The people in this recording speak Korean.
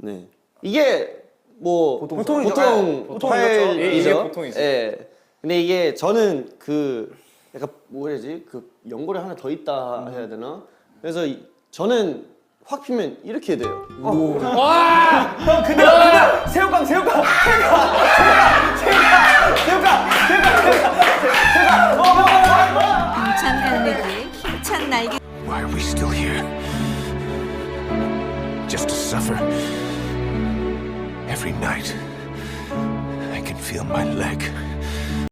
네. 이게 뭐 보통 이게 보통이죠. 예. 근데 이게 저는 그 약간 뭐라 해야지? 그 연골이 하나 더 있다 해야 되나? 그래서 저는 확 피면 이렇게 돼요. 와! 형 근데 새우깡 힘찬 갈매기의 힘찬 날개. Why are we still here? Just to suffer? Every night, I can feel my leg